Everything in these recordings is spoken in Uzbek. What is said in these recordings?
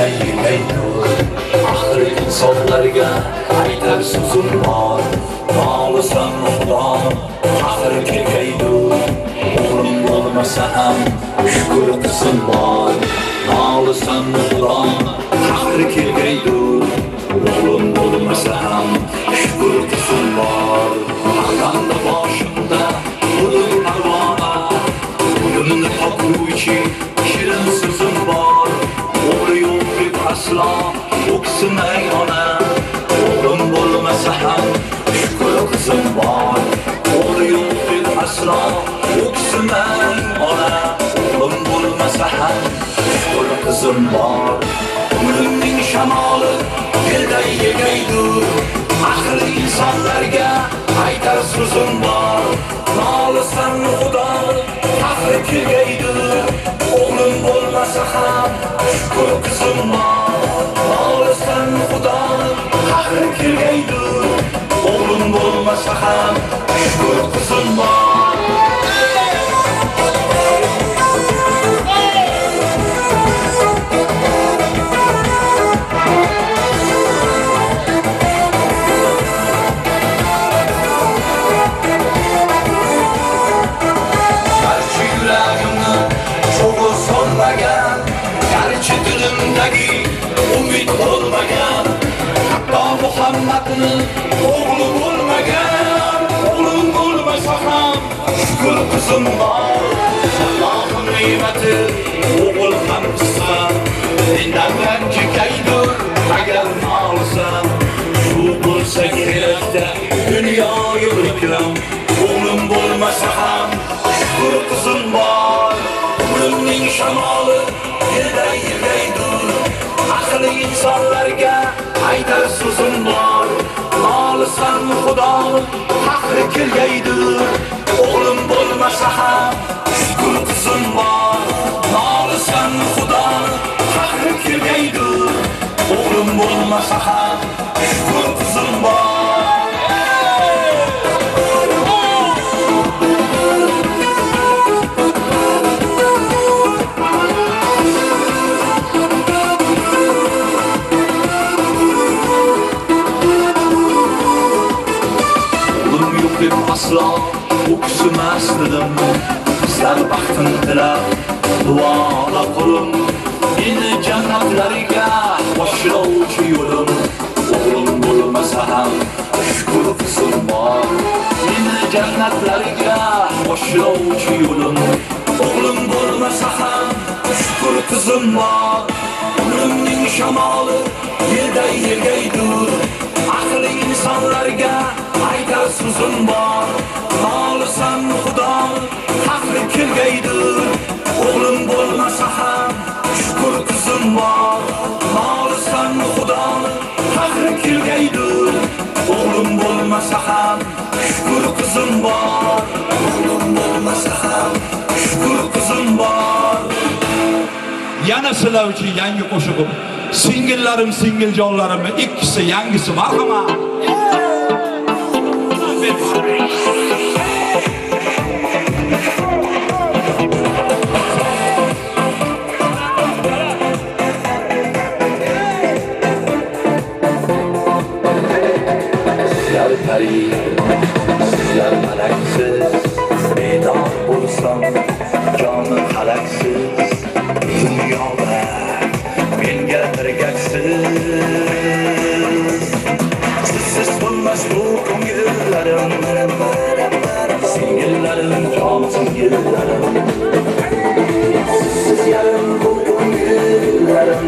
yigaydur axir insonlarga aytar so'zim bor nolisan xudonim axir kelgaydur o'g'lim bo'lmasa ham shukr qizim bor nolisan xudonim axir kelgaydur o'g'lim bo'lmasa ham shukr qizim bor aqalli boshimda bulut parvona o'limni topuvchi shirin so'zim bor o'g'li yo'q deb aslo o'ksimay ona o'g'lim bo'lmasa ham shukr qizim bor o'g'li yo'q deb aslo o'ksimay ona o'g'lim bo'lmasa ham shukr qizim bor umrimning shamoli yelday yegaydur axir insonlarga aytar so'zim bor nolisan xudonim axir kelgaydur o'g'lim bo'lmasa ham shukr qizim bor nolisan xudonim axir kelgaydur o'g'lim bo'lmasa ham shukr qizim bor garchi dilimdagi umid bo'lmagan hatto Muhammadni o'g'li bo'lmagan o'g'lim bo'lmasa ham shukr qizim bor Allohning ne'mati o'g'il ham qizsan mendan ranjigaydur agar nolsam shu bo'lsa kerakda dunyo yo'likim o'g'lim bo'lmasa ham shukr qizim bor umrimning shamoli yelday yegaydur axir insonlarga aytar so'zim bor nolisan xudonim axir kelgaydur o'g'lim bo'lmasa ham shukr qizim bor nolisan xudonim axir kelgaydur o'g'lim bo'lmasa ham shukr qizim bor aslo o'ksimas dedim qizlar baxtim tilab duola qulim meni jannatlariga boshlovchi yo'lim o'g'lim bo'lmasa ham shukr qizim bor meni jannatlariga boshlovchi yo'lim o'g'lim bo'lmasa ham shukr qizim bor umrimning shamoli yelday yegaydur axir insonlarga aytar so'zim bor nolisan xudonim axir kelgaydur o'g'lim bo'lmasa ham shukr qizim bor nolisan xudonim axir kelgaydur o'g'lim bo'lmasa ham shukr qizim bor o'g'lim bo'lmasa ham shukr qizim bor yana sizlar uchun yangi qo'shig'im singillarim singiljonlarim ikkisi yangisi marhamat Sizlar pari, sizlar malaksiz bedor bo'lsam jonim halaksiz dunyoda menga tirgaksiz sizsiz bo'lmas bu ko'ngillarim singillarim jon singillarim sizsiz yarim bu ko'ngillarim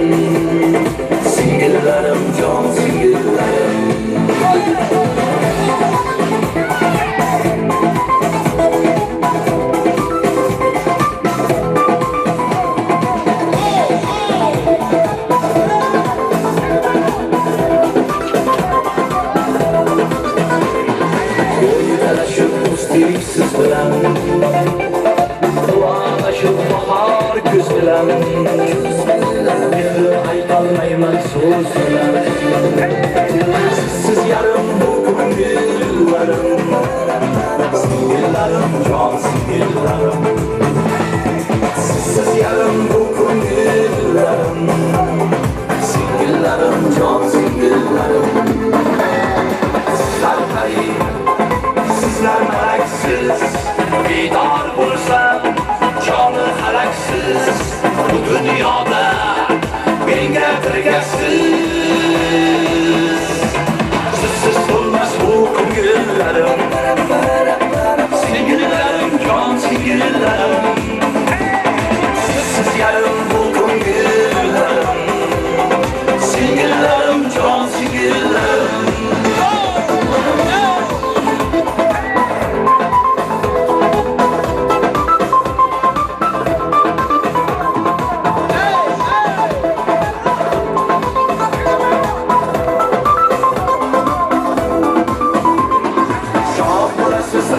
singillarim jon singillarim siz bilan duolaşıp bahar güz bilan mehri aytolmayman so'z bilan sizsiz yarim bu ko'ngillarim singillarim jon singillarim sizsiz yarim bu ko'ngillarim jon singillarim. Sizlar pari, sizlar malaksiz, bedor bo'lsam joni halaksiz. Bu dunyoda menga birgasiz. Sizsiz bo'lmas bu ko'ngillarim, singillarim, jon singillarim. Sizsiz yarim bu ko'ngillarim, singillarim, jon singillarim.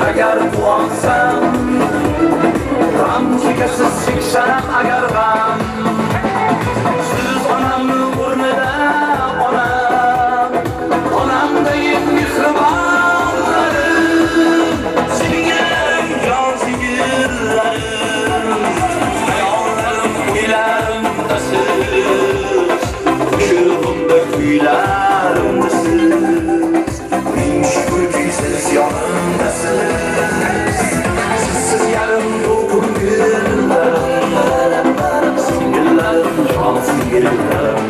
Agar quvonsam, g'am chekasiz cheksam agar g'am. Siz onamni o'rnida onamdek mehribonlarim. Singillarim, jon singillarim, ayollarim, uylarimda siz, ko'nglimda kuylarimda siz, ming shukrki siz yonimdasiz. Sizsiz yarim bu ko'ngillarim, singillarim, jon singillarim.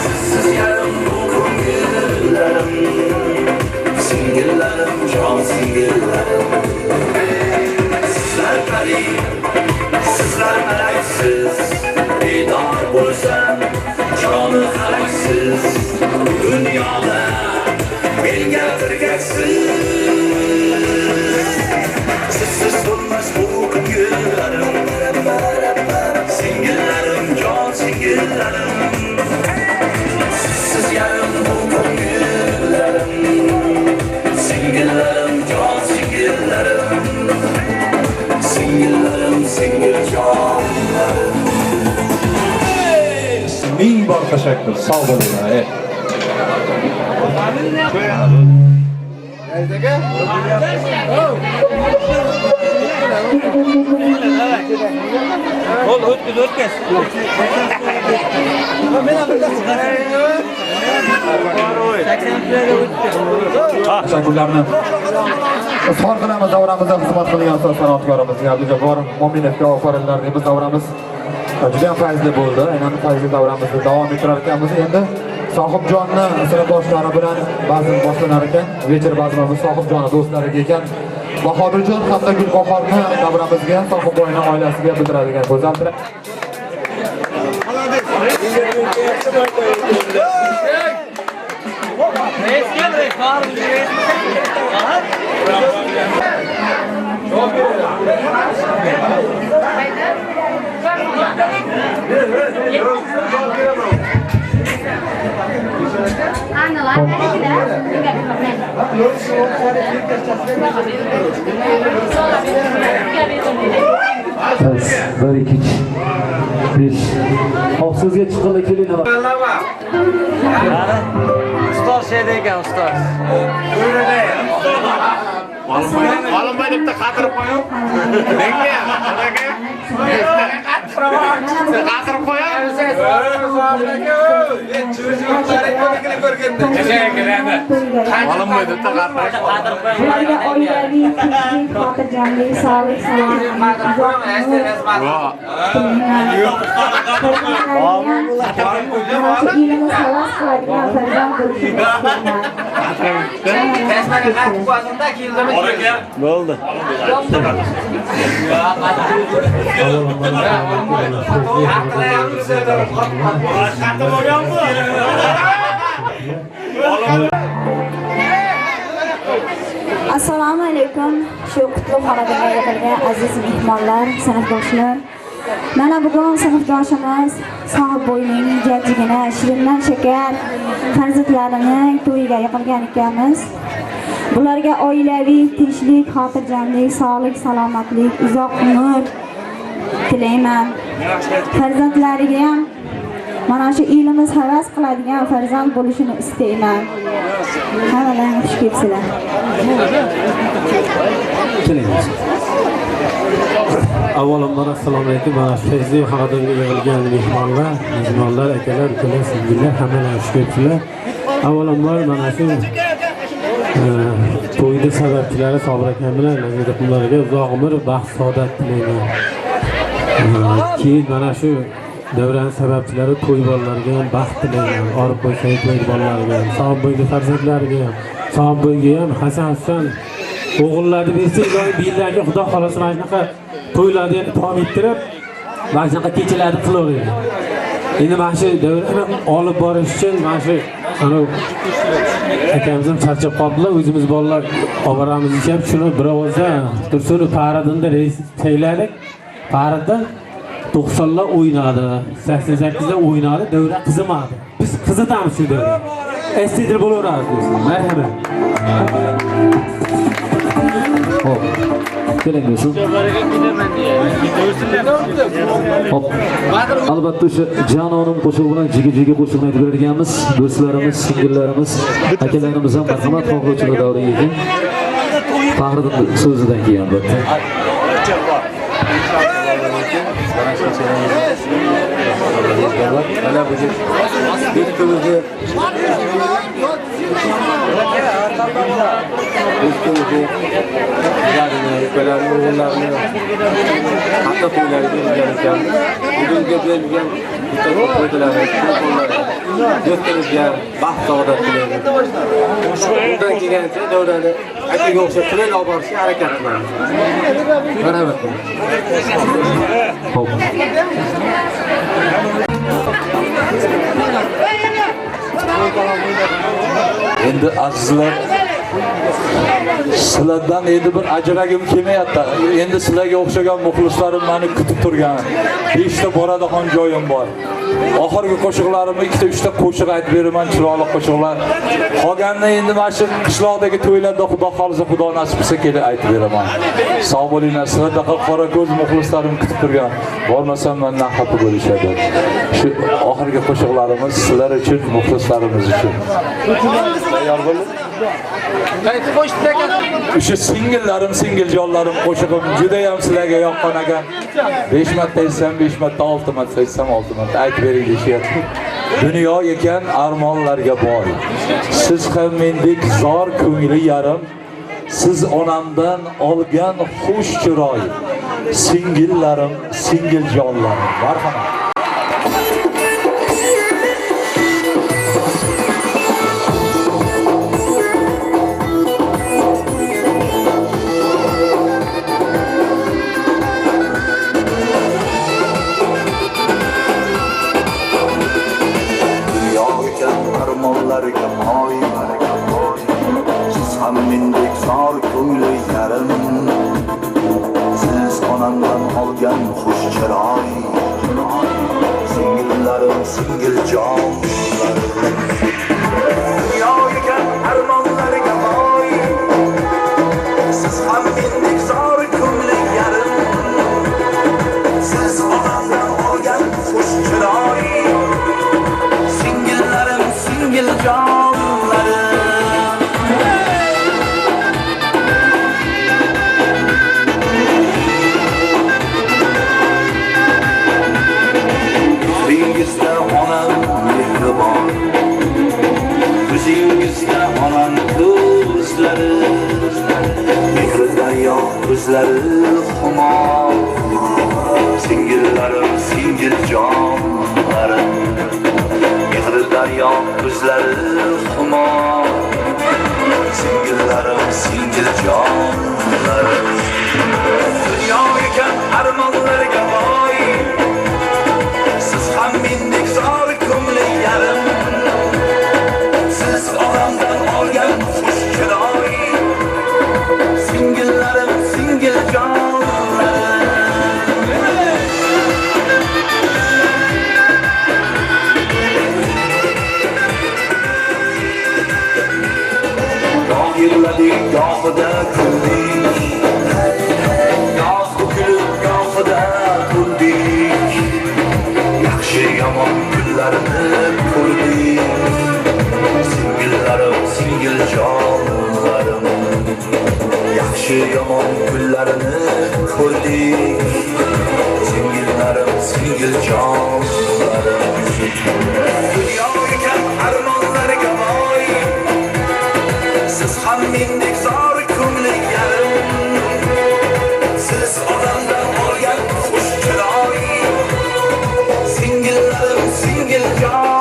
Sizsiz yarim bu ko'ngillarim, singillarim, jon singillarim. Sizlar pari, sizlar malaksiz, bedor bo'lsam joni halaksiz. Dunyoda menga birgasiz. Sizsiz bo'lmas bu ko'ngillarim, singillarim, jon singillarim. Sizsiz yarim bu ko'ngillarim, singillarim, jon singillarim. Singillarim, singil jonlarim. Ming bor tashakkur, sog' bo'linglar. O'tkaz. Tashakkurlarni izhor qilamiz davramizda xizmat qilgan san'atkorimizga Abdujabbor Mo'minovga ofarinlar deb davramiz juda ham fayzli bo'ldi. Aynan fayzli davramizni davom ettirar ekanmiz. Endi Sohibjonni sinfdoshlari bilan bazm boshlanar ekan. Vechir bazmimiz Sohibjonni do'stlariga ekan. Bahodirjon hamda Gulbahorni davramizga, Sohibboyning oilasiga bildiradigan go'zal tilak. Bir, iki, beş. Hafsızga chiqib keling. Ustoz şeyde ekan, ustoz. Olimboy deb qaqirib qo'yib. Menga, aka. Qaqirib qo'yib. Olimboy deb qaqirib ularga oilaviy, tinchlik, xotirjamlik, sog'lik, salomatlik, ilmni xalos qiladigan farzand bo'lishini istayman. Bo'ldi. Assalomu alaykum. Shu qutlug' xonadonga yig'ilgan aziz mehmonlar, sinfdoshlar. Mana bugun sinfdoshimiz Sohibboyning jajjigina Shirindan Shakar farzandlarining to'yiga yig'ilgan ekanmiz. Bularga oilaviy tinchlik, xotirjamlik, sog'lik, salomatlik, uzoq umr tilayman. Farzandlariga ham mana shu elimiz havas qiladigan farzand bo'lishini istayman. Hammalarga xush kelibsizlar. Keling. Avvalambor assalomu alaykum. Mana shu feyzli xonadonga yig'ilgan mehmonlar, akalar, ukalar, singillar, hammalar xush kelibsizlar. Avvalambor mana shu to'yda sababchilari Sobir akam bilan Nazira qullarga uzoq umr, baxt, saodat tilayman. Keyin mana shu davraning sababchilari to'y bolalarga ham baxt tilayman. Orib qo'ysak to'y bolalariga ham, sog' bo'yli farzandlariga ham, sog' bo'yga ham Hasan Husan o'g'illarni bersa, iloyim biylarga Xudo xolasa mana shunaqa to'ylarni davom ettirib, mana shunaqa kechalarni qilaveradi. Endi mana shu davrani olib borish uchun mana shu akamiz ham charchab qoldilar, o'zimiz bolalar olib boramiz deb shuni bir ovozda Tursunov paradida reys sayladik. Parada 90lar o'ynadi, 88lar o'ynadi, davra qizimadi. Biz qizitamiz shu davra. Estidir bo'laveradi. Marhamat. Hop. Keling do'stim. Hop. Albatta o'sha Janonim qo'shig'i bilan jiga qo'shiqni aytib berganmiz. Do'stlarimiz, singillarimiz, akalarimiz ham marhamat xohlovchilar davriga ekan. Fahriddin so'zidan keyin albatta. Mana bu do'stimizga ukalarni, o'g'illarni hatto to'ylariga bergan ekan. Bugunga berilgan do'stimizga baxt, saodat tilaymiz. Bundan kelgancha davrani akaga o'xshab qilib olib borishga harakat qilamiz. Marhamat. Hop. Endi azizlar, sizlardan endi bir ajragim kelmayapti. Endi sizlarga o'xshagan muxlislarim meni kutib turgan. 5 ta boradigan joyim bor. Oxirgi qo'shiqlarimni 2 ta 3 ta qo'shiq aytib beraman, chiroyli qo'shiqlar. Qolganini endi mana shu qishloqdagi to'ylarda Xudo xolisa, Xudo nasib qilsa kelib aytib beraman. Sog' bo'linglar, sizlarga qora ko'z muxlislarim kutib turgan. Bormasam mendan xafa bo'lishadi. Shu oxirgi qo'shiqlarimiz sizlar uchun, muxlislarimiz uchun. Tayyor bo'ling. O'sha singillarim, singiljonlarim qo'shig'im juda ham sizlarga yoqqan ekan. 5 marta aytsam 5 marta, 6 marta aytsam 6 marta aytib bering deyishyapti. Dunyo ekan armonlarga boy. Siz ham mendek zor ko'ngli yarim. Siz onamdan olgan xush chiroy. Singillarim, singiljonlarim. Marhamat. Siz ham mendek zor ko'ngli yarim. Siz onamdan olgan xush chiroy. Singillarim, singiljonlarim. Dunyoga armonlarga moy. Siz ham mendek zor ko'ngli yarim. Siz onamdan olgan xush chiroy. Singillarim, singiljonlarim. Ko'zingizda onam mehribon, ko'zingizda onam ko'zlari, mehri daryo ko'zlari xumor. Singillarim, singiljonlarim, mehri daryo ko'zlari xumor. Singillarim, singiljonlarim. Dunyo ekan armonlarga boy. Siz ham mendek zor ko'ngli yarim. Siz onamdan olgan xush chiroy. Singillarim, singiljonlarim. Goh yig'ladik, gohida kuldik. Goh kulib, gohida kuldik. Yaxshi yomon kunlarini ko'rdik. Singillarim, singiljonlarim. yaxshi yomon kunlarini ko'rdik. Singillarim, singiljonlarim. Dunyoga kam armonlarga boy. Siz ham mendek zor ko'ngli yarim. Siz odamdan olgan xush chiroy. Singillarim, singiljonlarim.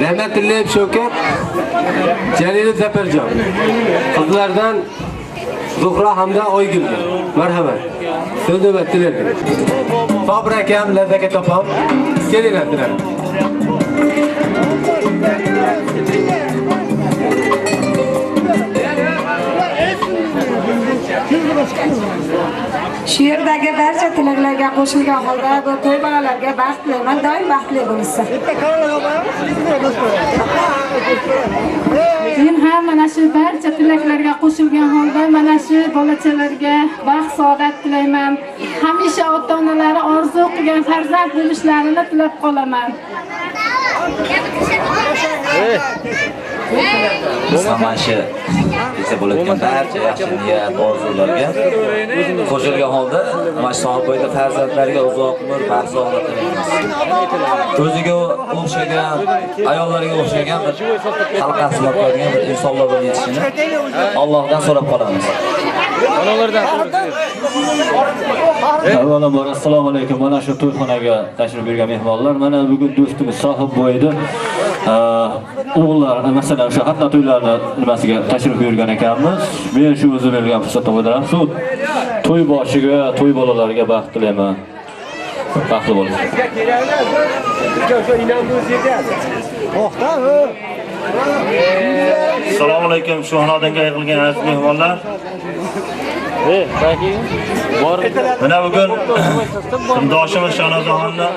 Rahmatli Shavkat, Jalil Zafarjon. Qizlardan Zuhra hamda Oygul. Marhamat. So'z navbatdilar. Sobir akam, Lazzaka topam. Kelinglar. Shu yerdagi barcha tilaklarga qo'shilgan holda bu to'y bolalarga baxt tilayman, doim baxtli bo'lsin. Men ham mana shu barcha tilaklarga qo'shilgan holda mana shu bolachalarga baxt, saodat tilayman. Hamisha ota-onalari orzu qilgan farzand bo'lishlarini tilab qolaman. Mana shu kechga bo'layotgan barcha yaxshi niyat, orzularga qo'shilgan holda mana shu sohibboyda farzandlarga uzoq umr, baxt, saodat tilaymiz. O'ziga o'xshagan, ayollarga o'xshagan bir xalqqa xizmat qiladigan bir insonlar bo'lib yetishini Allohdan so'rab qolamiz. Avvalambor assalomu alaykum. Mana shu to'yxonaga tashrif buyurgan mehmonlar, mana bugun do'stimiz Sohibboyda o'g'illar, masalan, o'sha xatna to'ylarni nimasiga tashrif buyurgan ekanmiz. Men shu o'zi bergan fursatdan foydalanib, shu to'y boshiga, to'y bolalariga baxt tilayman. Baxtli bo'ling. Assalomu alaykum. Shu xonadonga yig'ilgan aziz mehmonlar. Mana bugun kundoshimiz Shanozaxonni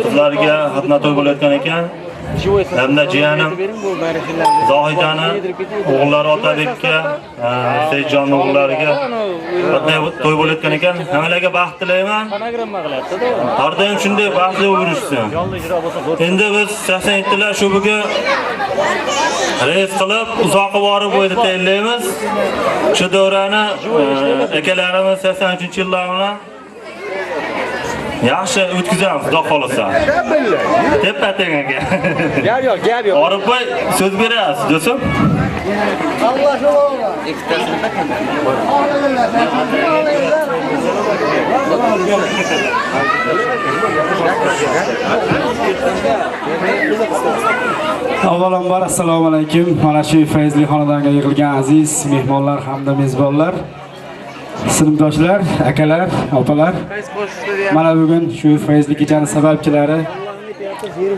qizlariga xatna to'y bo'layotgan ekan. Hamda jiyanim Zohidani o'g'illari Otabekka, Seyitjon o'g'illariga to'y bo'layotgan ekan. Hammalarga baxt tilayman. Har doim shunday baxtli bo'lishsin. Endi biz 87lar shu bugun reys qilib uzoqqa borib o'yda tayinlaymiz. Shu davrani akalarimiz 83-yillar bilan yaxshi o'tkazamiz, xudo xolasa. Tepa-teng aka. Gap yo'q. Orifboy so'z berasiz, do'stim. Avvalambor assalomu alaykum. Mana shu fayzli xonadonga yig'ilgan aziz mehmonlar hamda mezbonlar, sinfdoshlar, akalar, opalar. Mana bugun shu fayzli kechaning sababchilari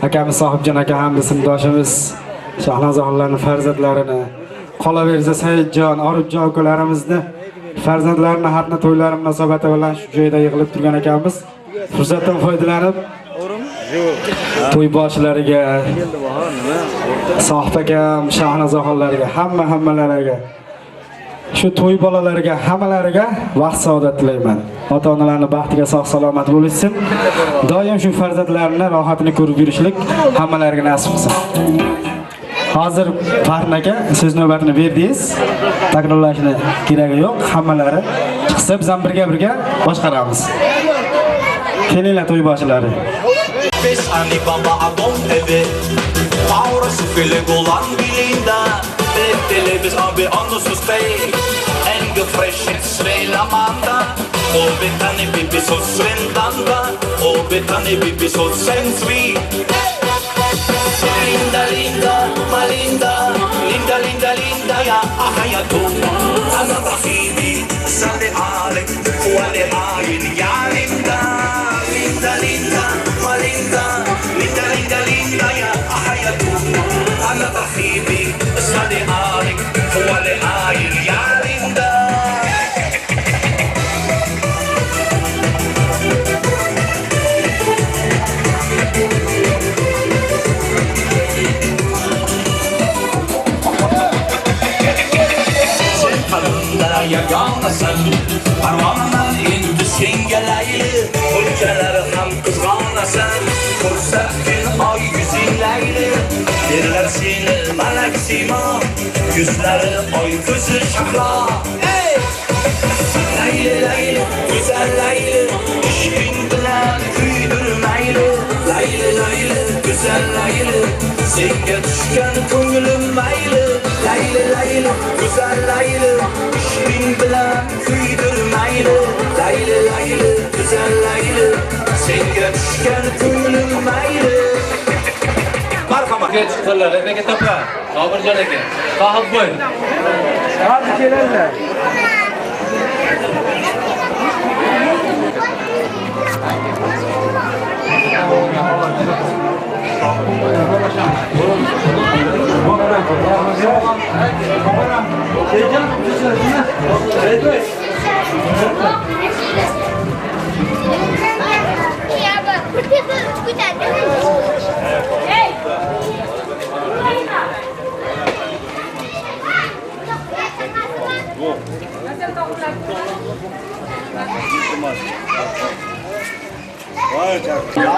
akamiz Sohibjon aka hamda sinfdoshimiz Shahnozaxonlarning farzandlarini, qolaversa Saidjon, Orifjon ukalarimizni farzandlarini xatna to'ylari munosabati bilan shu joyda yig'ilib turgan ekanmiz. Fursatdan foydalanib to'y boshlariga, Sohib akam, Shahnozaxonlarga, hammalariga, shu to'y bolalariga, hammalariga baxt, saodat tilayman. Ota-onalarning baxtiga sog' salomat bo'lishsin. Doim shu farzandlarini rohatini ko'rib yurishlik hammalariga nasib qilsin. Hozir Farhon aka so'z navbatini berdingiz. Takrorlashni keragi yo'q. Hammalari qilsa biz ham birga boshqaramiz. Kelinglar to'y boshilari. Biz ani baba adon evi Paura su fili golan bilinda Tele biz abi ando suspei Enge fresh Srela manda O betani bibi so srendanda O betani bibi so sensri Linda linda malinda Linda linda linda ya ahayatu Ana rahibi Sale alek Wale ayin ya linda Linda linda malinda Linda linda linda ya ahayatu Ana rahibi Sale alek Wale ayin ya linda Yaganasın Parmağından indi sengelaylı Hücceleri ham kızganasın Kursak gün ay yüzünleyli Derler seni melek sima Yüzleri ay gözü şakla Leyli leyli güzel leyli İşkin bilen küydürmeyli Leyli leyli güzel leyli Senge düşken köngülüm meyli Leyli leyli güzel leyli İşkin bilen küydürmeyli Leyli leyli güzel leyli Senge düşken köngülüm meyli Marhamat Geç çıkırlar, epeke topla. Kabırcan eke. Kahıp boy. Hadi gelenler.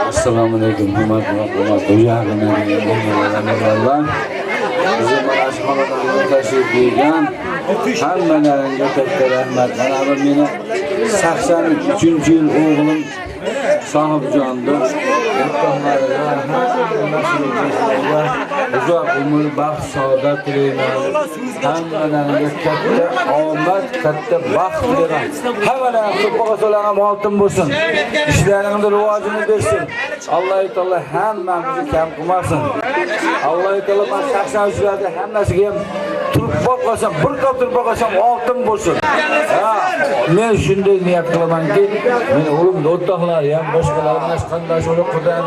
Assalomu alaykum, hurmatli do'yag'ini Bizim mana shu xonadonga tashrif buyurgan hammalaringga katta rahmat. Mana bu meni 83-yil o'g'lim Sohibjondir. Uzoq umr, baxt, saodat tilayman. Hammalaringga katta omad, katta baxt tilayman. Hammalaring to'pqa so'lag'am oltin bo'lsin. Ishlaringizda rivojini bersin. Alloh taolo hammamizni kam qilmasin. Alloh taolo men 83-larda hammasiga ham turib boqsam, bir qop turib boqsam oltin bo'lsin. Men shunday niyat qilamanki, men o'g'lim o'rtoqlar ham boshqalar mana qanday shuni Xudodan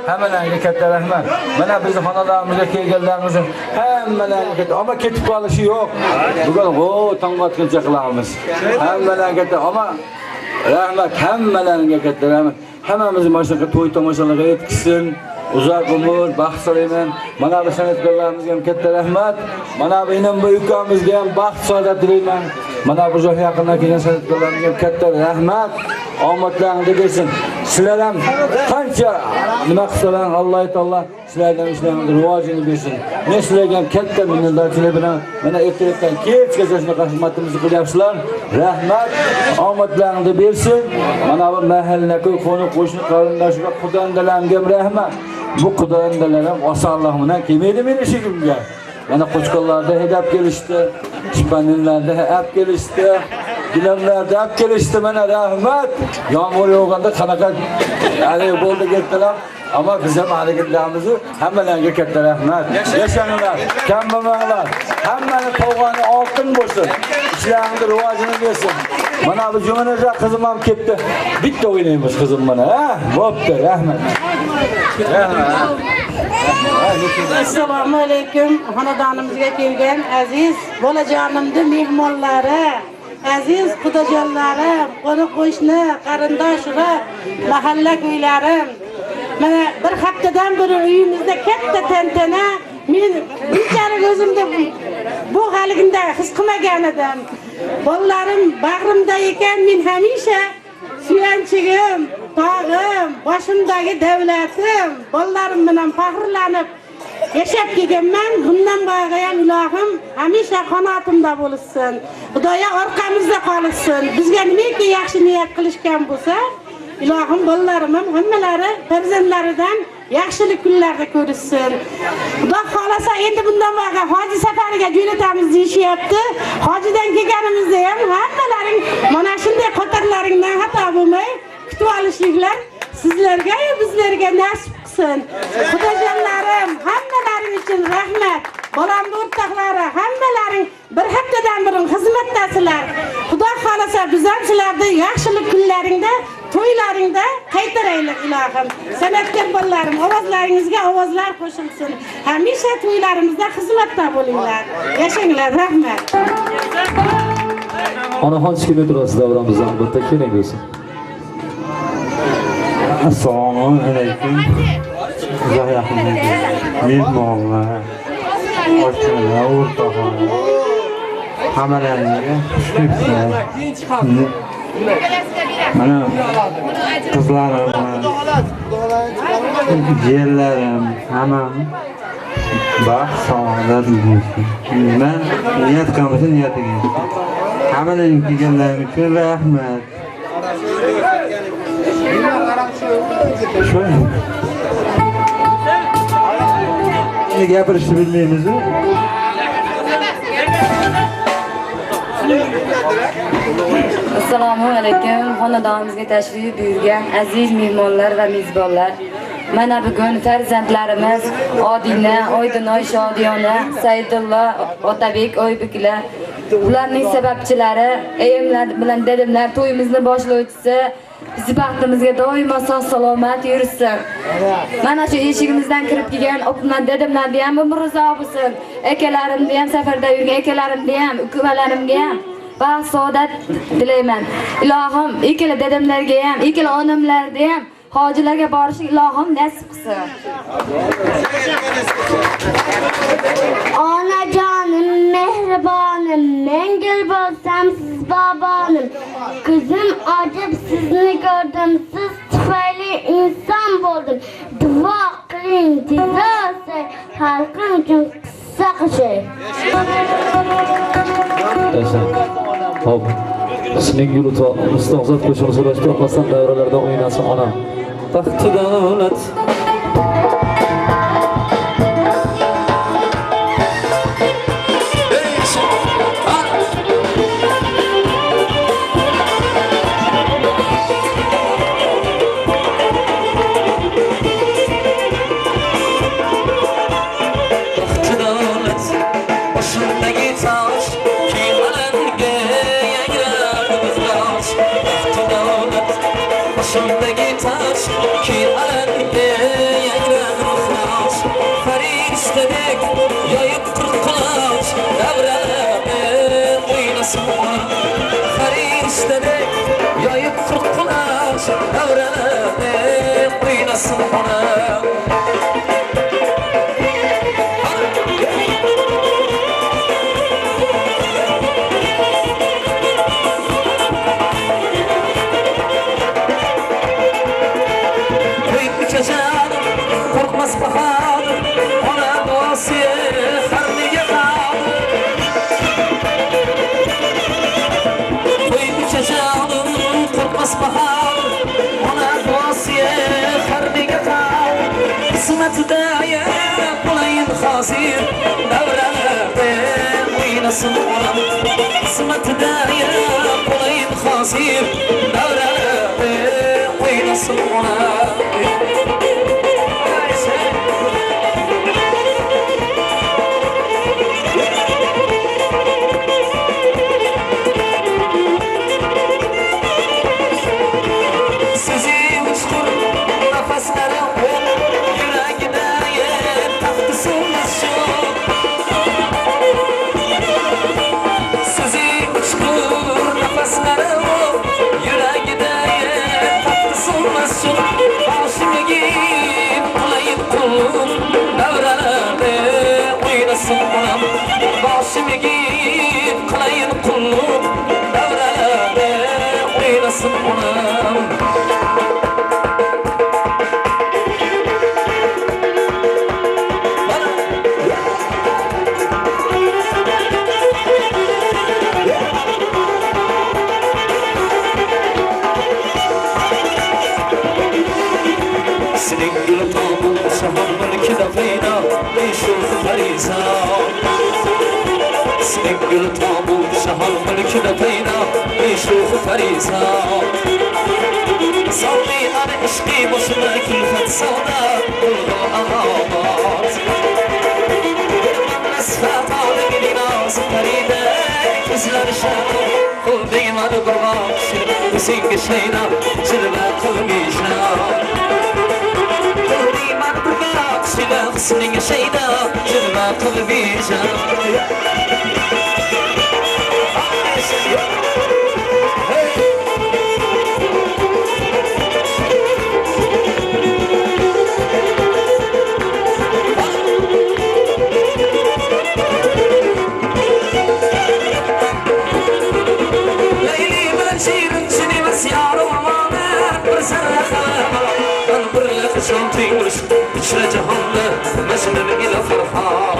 hammalaringga katta rahmat. Mana bizning xonadonimizga kelganlarimiz hammalaringga katta, ammo ketib qolishi yo'q. Bugun tong otguncha qilamiz. Hammalaringga katta, ammo rahmat, hammalaringga katta rahmat. Hammamiz mana shunaqa to'y tomoshalarga yetkazsin. Uzoq umr, baxt tilayman. Mana bu san'atkorlarimizga ham katta rahmat. Mana bu inim bu ukamizga ham baxt, saodat tilayman. Mana bu uzoq yaqindan kelgan san'atkorlarimizga ham katta rahmat. Omadlaringizni bersin. Sizlar ham qancha nima qilsalar Alloh taolo sizlardan ishlaringizni rivojini bersin. Men sizlarga ham katta minnatdorchilik bilan mana ertadan kechgacha shunaqa xizmatimizni qilyapsizlar. Rahmat. Omadlaringizni bersin. Mana bu mahallaki qo'ni qo'shni qarindoshlar Xudodanlarga ham rahmat. Bu Xudodanlar ham osonlik bilan kelmaydi meni ishimga. Mana qo'chqonlarda hedab kelishdi, Chipaninlarda hedab kelishdi, gilamlarda hedab kelishdi. Mana rahmat. Yomg'ir yog'ganda qanaqa hali bo'ldi ketdilar. Ammo biz ham harakatlarimizni hammalariga katta rahmat. Yashanglar, kam bo'lmanglar. Hammani tovg'oni oltin bo'lsin. Ishlaringizni rivojini bersin. Mana bu jumanaza qizim ham ketdi. Bitta o'ynaymiz qizim mana. Bo'pti, rahmat. Assalomu alaykum. Xonadonimizga kelgan aziz bolajonimni mehmonlari, aziz xudojonlarim, qo'ni qo'shni, qarindoshlar, mahalla ko'ylarim. Mana bir haftadan beri uyimizda katta tantana. Men bunchalik o'zimda bu haligimda his qilmagan edim. Bolalarim bag'rimda ekan, men hamisha suyanchigim, tog'im, boshimdagi davlatim, bolalarim bilan faxrlanib yashab kelganman. Bundan bog'i ham ilohim hamisha qanotimda bo'lsin. Xudoya orqamizda qolsin. Bizga nimaki yaxshi niyat qilishgan bo'lsa, ilohim bolalarim ham hammalari farzandlaridan yaxshilik kunlarda ko'rishsin. Xudo xolasa endi bundan boshqa hoji safariga jo'natamiz deyishyapti. Hojidan kelganimizda ham hammalaring mana shunday qotarlaringdan xato bo'lmay kutib olishliklar sizlarga va bizlarga nasib qilsin. Xudojonlarim, hammalaring uchun rahmat. Bolamni o'rtoqlari, hammalaring bir haftadan burun xizmatdasizlar. Xudo xolasa biz ham sizlarni yaxshilik kunlaringda, to'ylaringda qaytaraylik ilohim. San'atkor bolalarim, ovozlaringizga ovozlar qo'shilsin. Hamisha to'ylarimizda xizmatda bo'linglar. Yashanglar, rahmat. Onaxon chiqib turasiz davramizdan bitta keling bo'lsin. Assalomu alaykum. Uzoq yaqindagi mehmonlar, qo'shnilar, o'rtoqlar. Hammalaringizga xushlik. Mana qizlarim, jiyanlarim, hammam baxt, saodat bo'lsin. Men niyat qilmasam niyatiga. Hammalaring kelganlaring uchun rahmat. Ne gapirishni bilmaymiz. Assalomu alaykum. Xonadonimizga tashrif buyurgan aziz mehmonlar va mezbonlar. Mana bugun farzandlarimiz Odina, Oydinoy Shodiyona, Saidullo, Otabek, Oybeklar, ularning sababchilari, ayamlar bilan dadamlar to'yimizni boshlovchisi bizi baxtimizga doimo sog' salomat yursin. Mana shu eshigimizdan kirib kelgan opamlar, dadamlarga ham umr uzoq bo'lsin. Akalarimga ham safarda yurgan akalarimga ham, ukalarimga ham baxt, saodat tilayman. Ilohim ikkala dadamlarga ham, ikkala onamlarga ham hojilarga borishni ilohim nasib qilsin. Onajonim, mehribonim, men gul bo'lsam siz bobonim. Ko'zim ochib sizni ko'rdim, siz tufayli inson bo'ldim. Duo qiling, tezroq xalqim uchun qissa qishay. Hop. Sizning yurtda mustaqzat qo'shini so'rashga qasam davralarda o'ynasin ona. Baxti davlat. Hüsnün gül tabu şahal mülküne peyda Eşruhu ferizat Salli ana işki boşuna külfet savda Bulga alamat Mesfet alemini nazım peride Kızlar şahı Kul deymadı burgak Hüsnü şeyda Cilve kılmışna Kul deymadı burgak Hüsnü şeyda Cilve kılmışna İçre cihanda mecnun ile farhat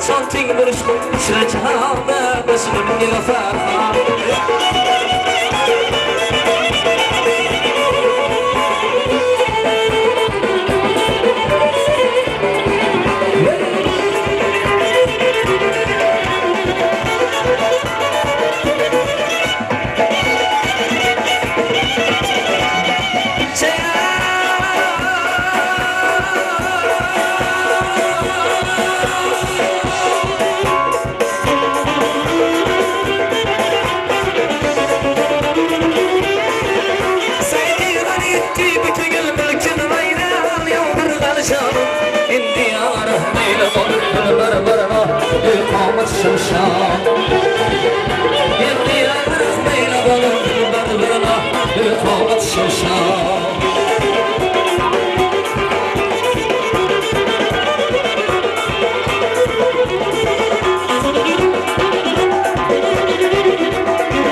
Çantin duruş içre cihanda mecnun ile farhat Şamşan Yendi yarız meyla balın Berberana Lütfamat şamşan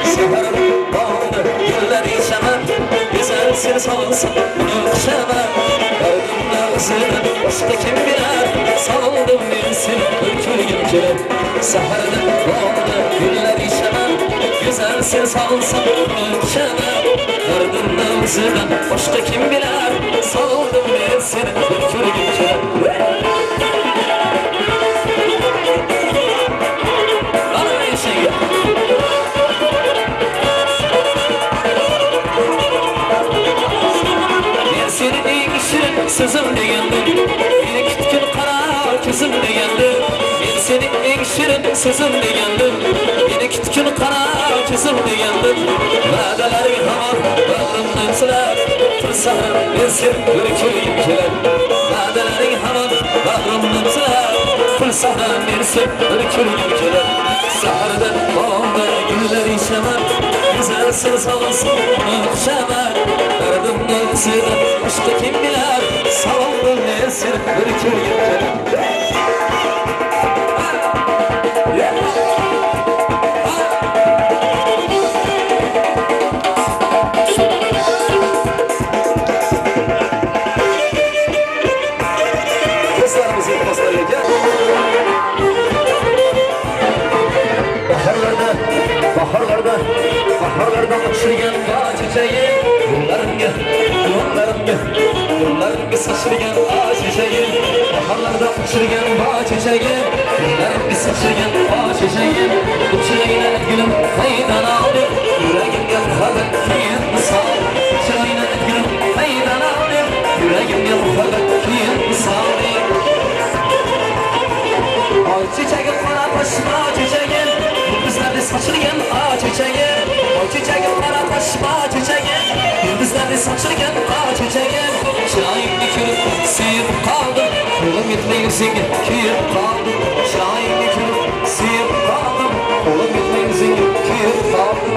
Seher bağlı Güller içemem Güzel seni salsın Bunu kışemem Derdimle ısırın Başka kim bilir Saldım bilsin Ülkülgün kirim Seherden bağlı güller içemem Güzel ses alsam ölçemem Derdimden zırdan başka kim bilir Saldım bilsin ülkür gülçer Bana bir şey yap Ben seni en şirin sözüm diyendim Yine kütkün kara közüm diyendim Seni en şirin sözüm diyendim Yine kütkün kara közüm diyendim Vadaları hamar bağrımdan sılar Fırsahım bilsin ürküyüm kiler Vadaları hamar bağrımdan sılar Fırsahım bilsin ürküyüm kiler Saharda bağımda güller içemem Güzel söz alsın öpşemem Derdimden sırar başka kim bilir Saldım bilsin ürküyüm kiler Baharlarda uçurgan çiçeği Yollarımga saçırgan çiçeği Baharlarda uçurgan çiçeği Yollarımga saçırgan çiçeği Uçurayla gülüm haydan aldı Yüreğimge fakat kiyin misal Uçurayla gülüm haydan aldı Yüreğimge fakat kiyin misal Ay çiçeğim bana başıma çiçeğim Yıldızlarda saçırgan çiçeği Ay çiçeğim bana başıma çiçeğim Yıldızlarda saçırgan çiçeğim Şahini kürüp sıyıp kaldım Oğlum gitme yüzüne kıyıp kaldım Şahini kürüp sıyıp kaldım Oğlum gitme yüzüne kıyıp kaldım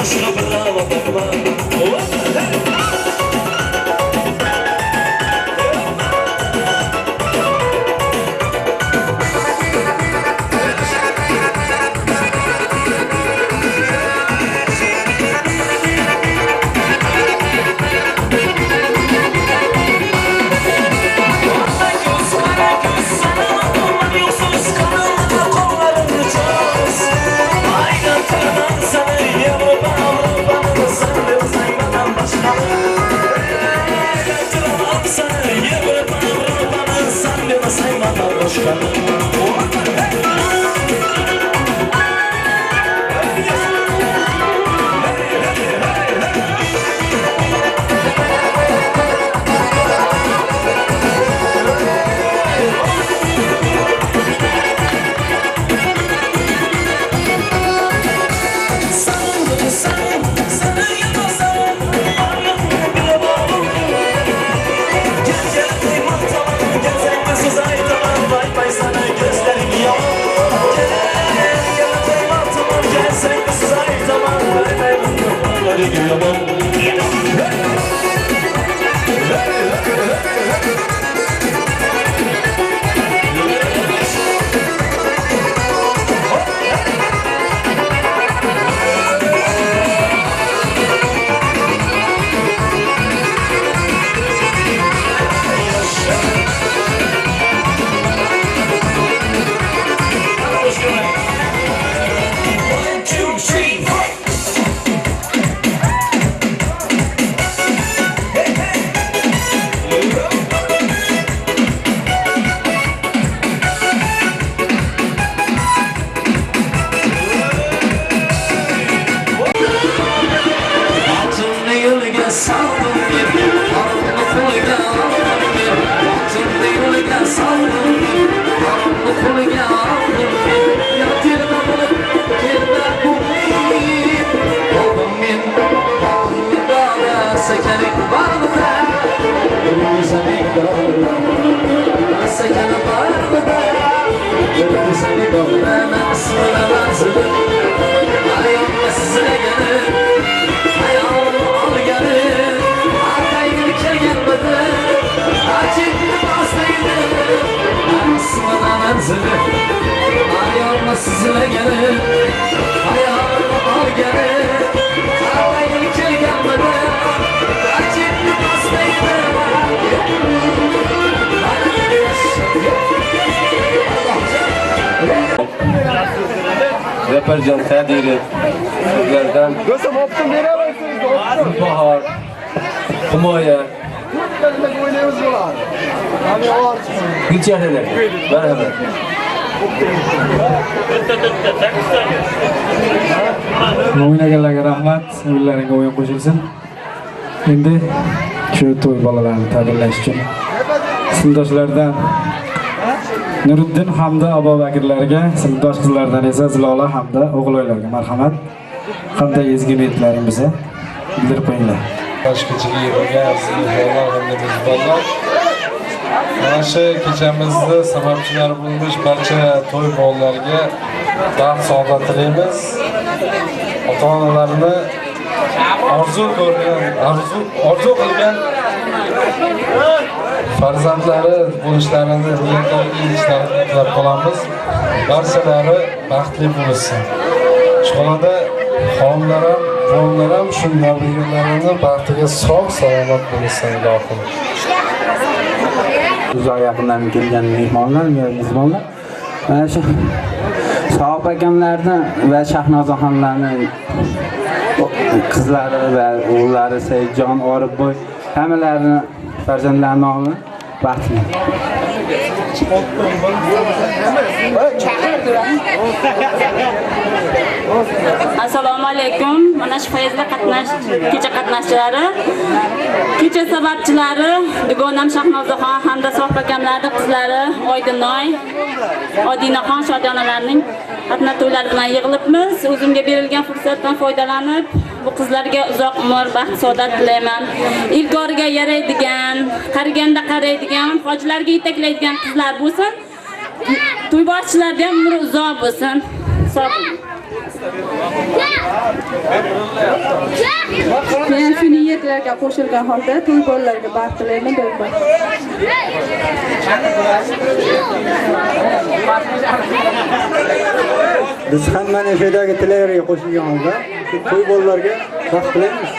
Başına bravo bakma. saymana boshqani Repercan Kadirov sizlardan Bahor Humoya Gulchehralar marhamat. O'ynaganlarga rahmat, ularga o'yin qo'shilsin. Endi shu to'y bolalarini tabriklash uchun sinfdoshlardan Nuriddin hamda Abubakirlarga, sinfdosh qizlardan esa Zilola hamda o'g'illarga marhamat. Qanday ezgu niyatlaringizni bildirib qo'yinglar. Kechaga yig'ilgan aziz mehmonlar hamda mezbonlar, mana shu kechamizda sababchilari bo'lmish barcha to'y bolalarga baxt saodat tilaymiz. Ota-onalarni orzu qilgan farzandlari bo'lishlarini niyatlariga yetishlarini tilab qolamiz. Barchalari baxtli bo'lsin. Shularda xonlar ham, bolalar ham shu nabiralarini baxtiga sog' salomat bo'lsin ilohim. Uzoq yaqindan kelgan mehmonlar, mezbonlar. Mana shu Sohib akamlarni va Shahnozaxonlarning qizlari va o'g'illari Saidjon, Orifboy hammalarini farzandlarini olib baxtli. Assalomu alaykum. Mana shu fayzli kecha qatnashchilari, kecha sababchilari, dugonam Shahnozaxon hamda Sohib akamlarning qizlari Oydinoy, Odinaxon, Shodiyonalarning qatnashuvlari bilan yig'ilibmiz. O'zimga berilgan fursatdan foydalanib, bu qizlarga uzoq umr, baxt, saodat tilayman. Ilgoriga yaraydigan, qariganda qaraydigan, hojilarga yetaklaydigan qizlar bo'lsin. To'yboshchilarga ham umri uzoq bo'lsin. Sog' bo'ling. Men shu niyatlarga qo'shilgan holda to'y bolalarga baxt tilayman deyman. Biz ham mana shu yerdagi tilaklarga qo'shilgan holda to'y bolalarga baxt tilaymiz.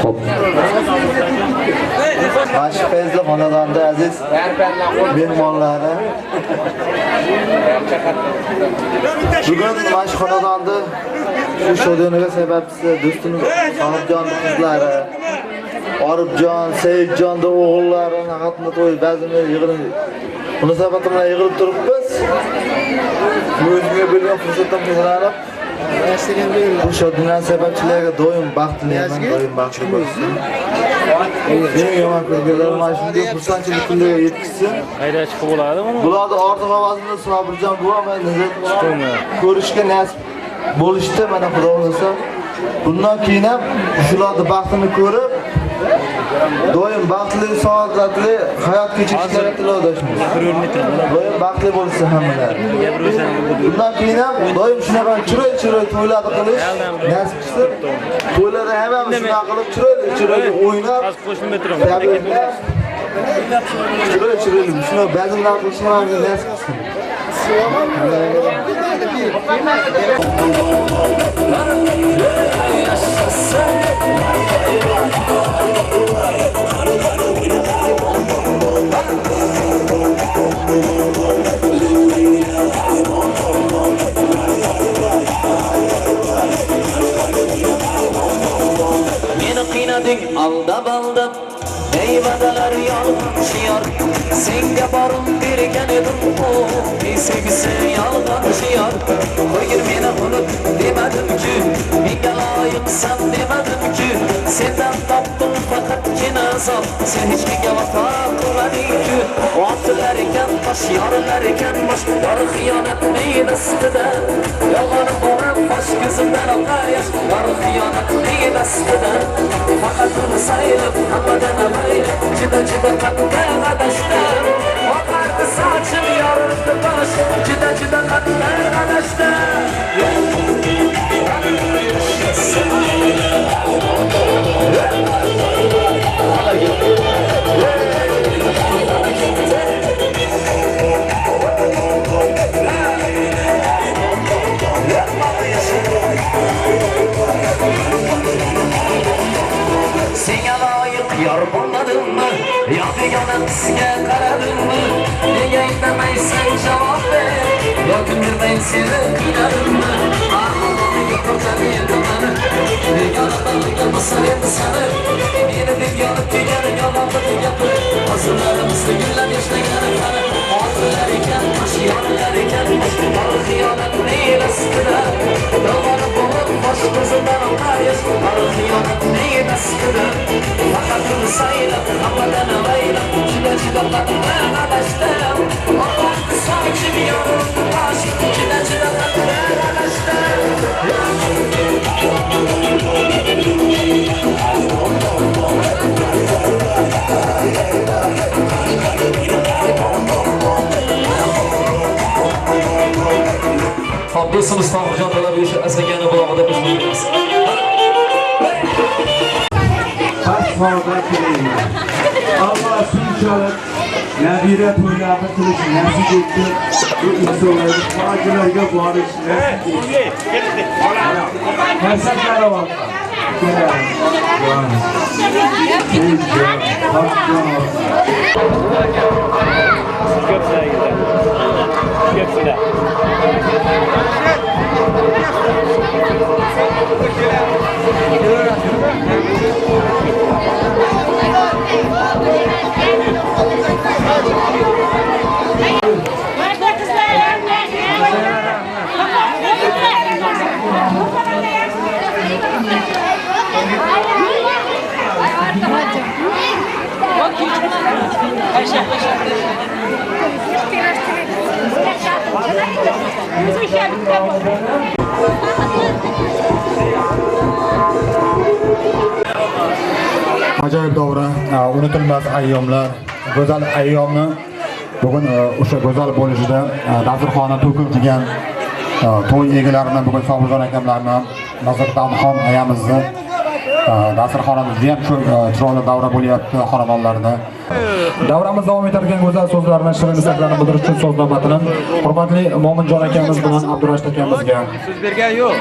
Xo'p. Mashq Feyzli xonadonda aziz mehmonlari. Bugun mashq xonadonda shu shodiyoniga sababchisi do'stimiz Sohibjon qizlari, Orifjon, Saidjonda o'g'illari naqatni to'y bazmi yig'ilib munosabati bilan yig'ilib turibmiz. O'zimga bo'lgan fursatdan foydalanib bu shodiyona sababchilarga doim baxt tilayman, doim baxtli bo'lsin. Eng yomon ko'rganlarim mana shunday xursandchilik kunlarga yetkazsin. Qayda chiqib bo'ladimi? Bularni ortiq ovozini Sobirjon buva va ko'rishga nasib bo'lishdi, mana Xudo xolasa. Bundan keyin ham shularning baxtini ko'rib, doim baxtli, saodatli hayot kechirishlarga tilakdoshmiz. Doim baxtli bo'lsin hammalar. Bundan keyin ham doim shunaqa chiroyli to'ylarni qilish nasib qilsin. To'ylarda hammamiz shunaqa qilib chiroyli o'ynab, chiroyli shunaqa bazmlar qilishni hammaga nasib qilsin. Meni qiynading aldab ey va'dalar yolg'on shiyor, senga borim bergan edim ey sevgisi yolg'on shiyor. Qo'ygir meni unut demadimki, menga loyiqsan demadimki, sendan topdim faqatgina azob, sen hech kimga vafo qilmadingki. Otlar ekan tosh, yorilar ekan bosh, yor xiyonat meni ustida, yolg'onim borim bosh ko'zimdan oqar yosh, yor xiyonat meni ustida. Faqat uni saylab hammadan amayli, juda qattiq adashdim. Oqardi sochim yorildi bosh, juda qattiq adashdim. Senga loyiq yor bo'lmadimmi? Yo begona qizga qaradimmi? Nega indamaysan javob ber? Yoki men seni qiynadimmi? Armonim yo'qotib meni. Begona bag'riga bosar endi seni. Meni deb yonib kelgan yolg'on gapir. O'zlarimizda gullab yashagan qani. Otlar ekan, yo'llar ekan, yor xiyonat meni ustida. Yolg'on bo'lib bosh ko'zimdan oqayish, yor xiyonat meni ustida. Faqat uni saylab, hammadan avaylab, juda qattiq adashdim. Oqardi sochim yorildi bosh, juda qattiq Hop, do'stimiz Tohirjon talab o'sha asakani bog'ida qo'shilamiz. Saodat tilayman. Alloh shunchalik nabira to'ylarni qilish nasib etdi. Bu insonlarga fojilarga borish nasib etdi. Farzandlari bor. Ajoyib davra, unutilmas ayyomlar, go'zal ayyomni bugun o'sha go'zal bo'lishida dasturxonni to'kib qilgan to'y egalarini bugun Sobirjon akamlarni, Nazirxon ayamizni Dasturxonimizda ham shu chiroyli davra bo'lyapti xonadonlarda. Davramiz davom etarkan go'zal so'zlarni, shirin istaklarni bildirish uchun so'z navbatini hurmatli Mo'minjon akamiz bilan Abdurashid akamizga, So'z bergan yo'q.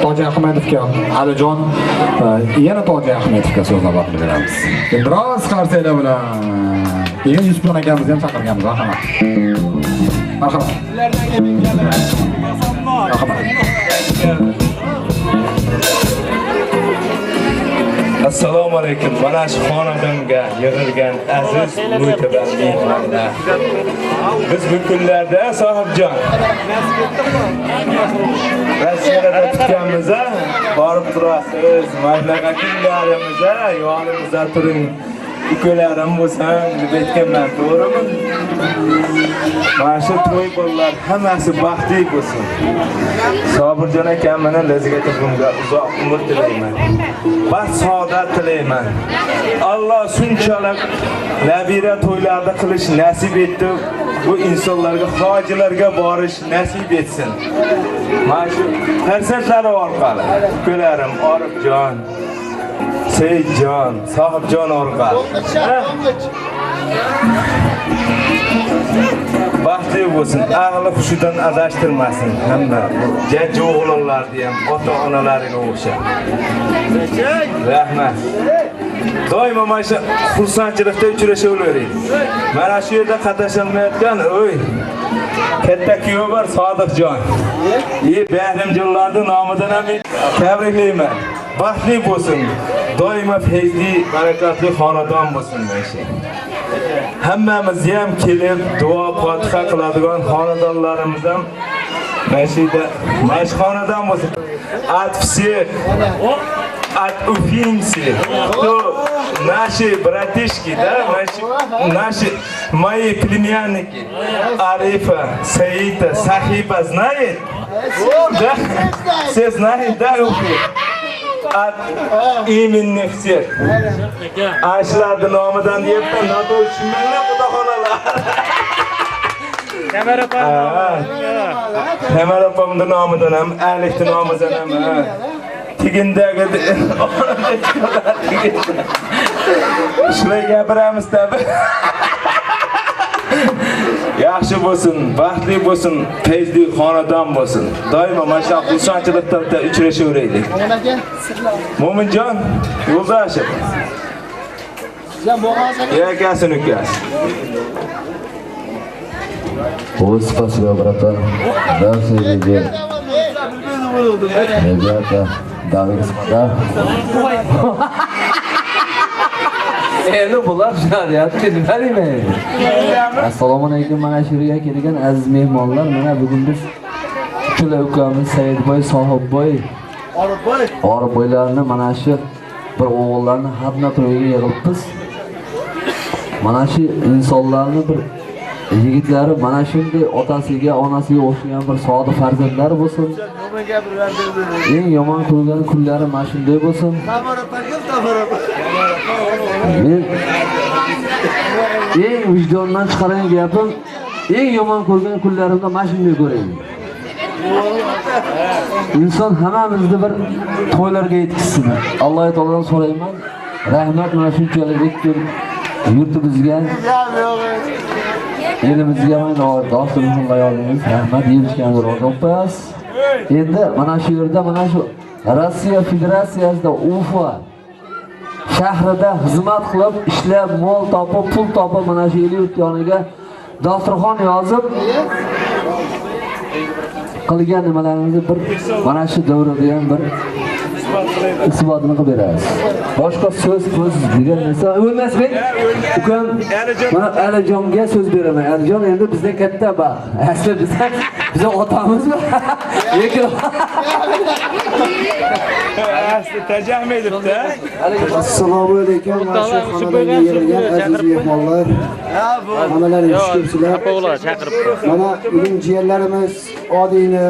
Toji Ahmedovga, Alijon, yana Toji Ahmedovga so'z navbatini beramiz. Biroz qarsanglar bilan keyin Yusufjon akamizni ham chaqirganmiz, marhamat. Marhamat. Marhamat. Assalomu alaykum. Mana shu xonadonga yig'ilgan aziz mo'tabar mehmonlar. Biz bu kunlarda Sohibjon Rossiyada tutganmiz, borib turasiz. Mahalla kunlarimizda yonimizda turing. Ukalarim bo'lsam deb aytganman, to'g'rimi? Mana shu to'y bolalar hammasi baxtli bo'lsin. Sobirjon akam meni lazizga bunga uzoq umr tilayman. Baxt saodat tilayman. Alloh shunchalik nabira to'ylarda qilish nasib etdi. Bu insonlarga, hojilarga borish nasib etsin. Mana shu farzandlari orqali ukalarim Orifjon, Seyitjon, Sohibjon orqali baxtli bo'lsin, aqli hushidan adashtirmasin. Hamma jajji o'g'illarni ham ota-onalariga o'xshab. Rahmat. Doimo mana shu xursandchilikda uchrashavering. Mana shu yerda qatnasholmayotgan katta kuyov bor Sodiqjon. Bahrimjonlarning nomidan ham tabriklayman. Baxtli bo'lsin. Doimo feyzli, barakatli xonadon bo'lsin mana. Hammamiz ham kelib duo fotiha qiladigan xonadonlarimiz ham mana shu xonadon bo'lsin. От всех, от Уфимцы, то наши братишки, да, наши мои племянники, Арифа, Саида, Сахиба знает? Да? Все знают, да, Уфи? От имени всех. Ашладың номадан епті, надо үшімені құдақоналар. Temel apamın namıdan hem, Elif'in namıdan hem. Tigindəgi şuraya gəbirəmiz tabi. Yaxşı bo'lsin, baxtli bo'lsin, feyzli xonadon bo'lsin. Doimo mana shu xursandchilikda uchrashaveraylik. Mo'minjon, yo'ldoshim. Yakasini ukasi. Ой, спасибо, братан. Да, все люди. Ребята, дамы и господа. Bular shariat nima? Assalomu alaykum, mana shu yerga kelgan aziz mehmonlar. Mana bugun biz ikkala ukamiz Saidboy, Sohibboy, Orifboylarni mana shu bir o'g'illarni xatna to'yiga yig'ibmiz. Mana shu insonlarni bir yigitlari mana shunday otasiga, onasiga o'xshagan bir sodiq farzandlar bo'lsin. Eng yomon ko'rgan kunlari mana shunday bo'lsin. Men eng vijdondan chiqargan gapim, eng yomon ko'rgan kunlarimda mana shunday ko'rayman. Inson hammamizni bir to'ylarga yetkazsin. Alloh taolodan so'rayman. Rahmat mana shunchalik yurtimizga, elimizga mana dostlarimizni yo'llaymiz. Rahmat yetishganlar o'tibmiz. Endi mana shu yerda mana shu Rossiya Federatsiyasida Ufa shahrida xizmat qilib, ishlab, mol topib, pul topib mana shu el yurt yoniga dasturxon yozib qilgan nimalarimizni bir mana shu davrada ham bir isbotini qilib beramiz. Boshqa so'z degan narsa emas. Men ukam mana Alijonga so'z beraman. Alijon endi bizdan katta baxt. Asli biz otamizmi? Lekin asli tajahmedibdi. Assalomu alaykum. Mana shu xonadonga yig'ilgan aziz mehmonlar. Hammalari xushkelibsizlar. Mana bugun jiyanlarimiz Odiyni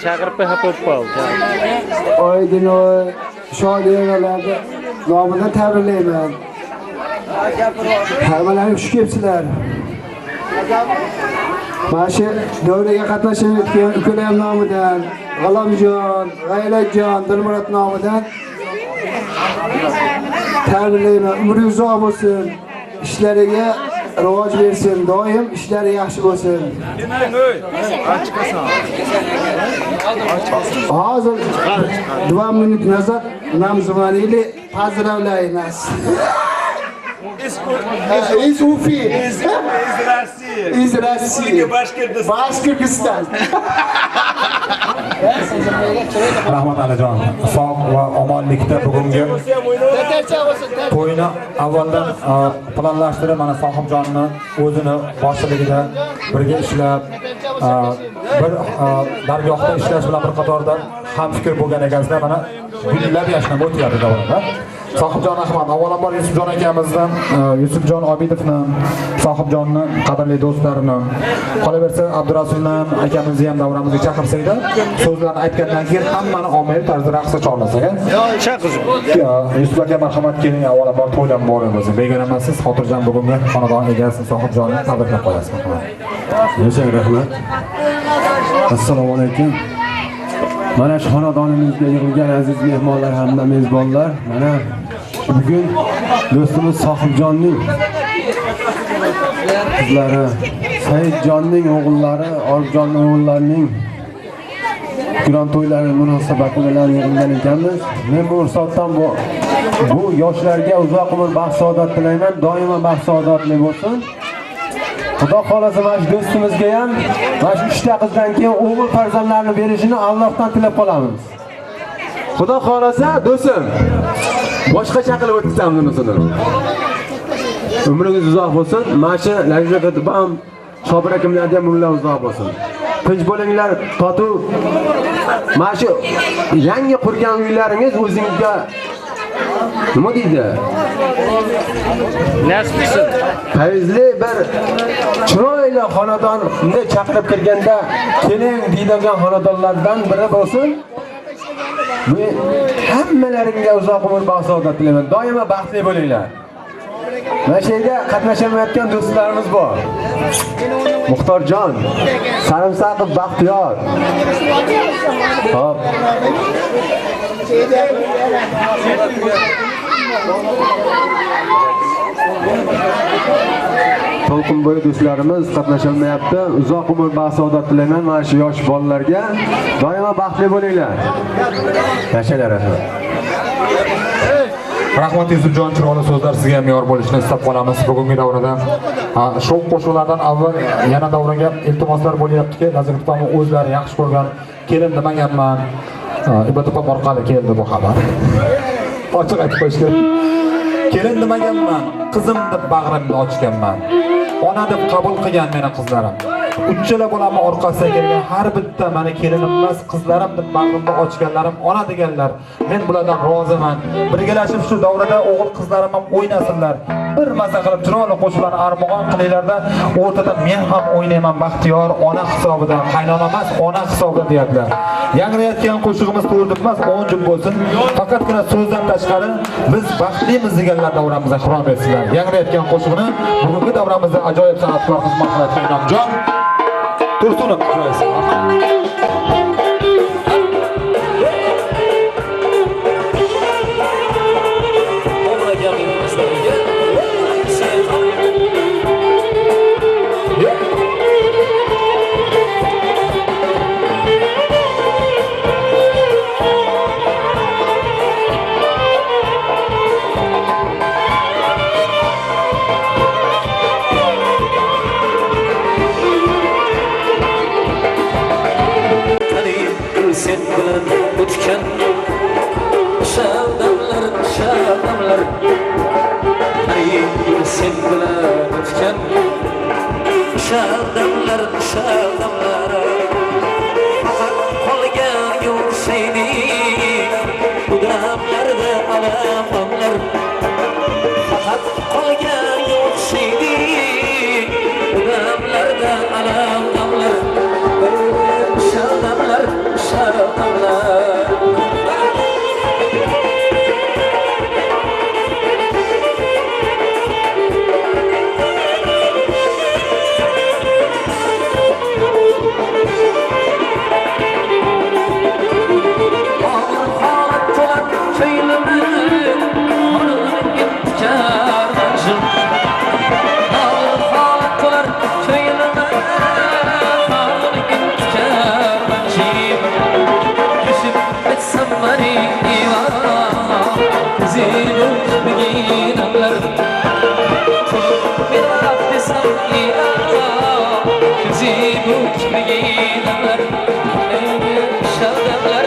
chaqirib hapib qoldi. Oydinoy Shodiyevalarni nomidan tabriklayman. Hammalari xush kelibsizlar. Mana shu davraga qatnashayotgan ukalarim nomidan, G'alomjon, G'aylatjon, Dilmurod nomidan Tabriklayman. Umri uzoq bo'lsin. Ishlariga rivoj bersin. Doim ishlari yaxshi bo'lsin. Hozir 2 minut nazar namzmanili pozdравляймас. Из Уфы. Из России. Башкирстон. Rahmat Alijon. Sog' va omonlikda bugungi to'yni avvaldan planlashtirib, mana Sohibjonni o'zini boshchiligida birga ishlab, bir dargohda ishlash bilan bir qatorda ham fikr bo'lgan ekansizlar. Mana gullab yashnab o'tyapti davrada. Sohibjon Ahmad, avvalambor Yusufjon akamizdan, Yusufjon Obidovni, Sohibjonni qadrli do'stlarini, qolaversa Abdurasulni akamizni ham davramizga chaqirsak-da, so'zlarni aytgandan keyin hammani ommaviy tarzda raqsga chorlasak. Chaqirib. Yusuf aka marhamat keling, avvalambor to'ydan boramiz. Begonamasiz, xotirjam bugungi xonadon egasi Sohibjonni tabriklab qo'yasiz. Yashang, rahmat. Assalomu alaykum. Mana shu xonadonimizga yig'ilgan aziz mehmonlar hamda mezbonlar, mana bugun do'stimiz Sohibjonning qizlari, Saidjonning o'g'illari, Orifjonning o'g'illarining Qur'on to'ylari munosabati bilan yig'ilgan ekanmiz. Men bu fursatdan bu yoshlarga uzoq umr, baxt, saodat tilayman. Doimo baxt, saodatli bo'lsin. Xudo xolasa mana shu do'stimizga ham mana shu 3 ta qizdan keyin o'g'il farzandlarni berishini Allohdan tilab qolamiz. Xudo xolasa do'stim, boshqacha qilib o'tibsan bunisini. Umringiz uzoq bo'lsin. Mana shu Laziza ham Shobir akamlarga ham umrlar uzoq bo'lsin. Tinch bo'linglar, totuv. Mana shu yangi qurgan uylaringiz o'zingizga nima deydi? Nasib qilsin. Fayzli bir chiroyli xonadonni chaqirib kirganda keling deydigan xonadonlardan biri bo'lsin. Men hammalaringga uzoq umr, baxt, saodat tilayman. Doimo baxtli bo'linglar. Mana shu yerga qatnashamayotgan do'stlarimiz bor. Muxtorjon, Sarimsaqov Baxtiyor. Xo'p. To'lqinbo'y do'stlarimiz qatnasholmayapti. Uzoq umr, baxt, saodat tilayman mana shu yosh bolalarga. Doimo baxtli bo'linglar. Yashanglar. Rahmat Yusufjon, chiroyli so'zlar sizga ham yor bo'lishini istab qolamiz. Bugungi davrada sho'x qo'shiqlardan avval yana davraga iltimoslar bo'lyaptiki, Laziza opam o'zlari yaxshi ko'rgan kelin demaganman. Ibodat opam orqali keldi bu xabar. Ochiq aytib qo'yish kerak. Kelin demaganman, qizim deb bag'rimni ochganman. Ona deb qabul qilgan meni qizlarim. Uchala bolamni orqasiga kelgan har bitta meni kelinim emas, qizlarim deb bag'rimni ochganlarim ona deganlar. Men bulardan roziman. Birgalashib shu davrada o'g'il qizlarim ham o'ynasinlar. Bir maza qilib chiroyli qo'shiqlarni armog'on qilinglarda, o'rtada men ham o'ynayman Baxtiyor ona hisobidan, qaynona emas, ona hisobidan deyaptilar. Yangrayotgan qo'shig'imiz to'g'ri emas, 10 jum bo'lsin. Faqatgina so'zdan tashqari biz baxtlimiz deganlar davramizga xirom etsinlar. Yangrayotgan qo'shiqni bugungi davramizda ajoyib san'atkor xizmat qilayotgan Inomjon Tursunov ijrosi. Sen bilan o'tgan shavdamlar ay sen bilan o'tgan shavdamlar faqat qolgan yo'q seni odamlarda alamlar faqat qolgan yo'q seni odamlarda alamlar shavdamlar bilginamlar bir vaqt desam zibuk bilginamlar shadamlar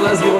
Lazım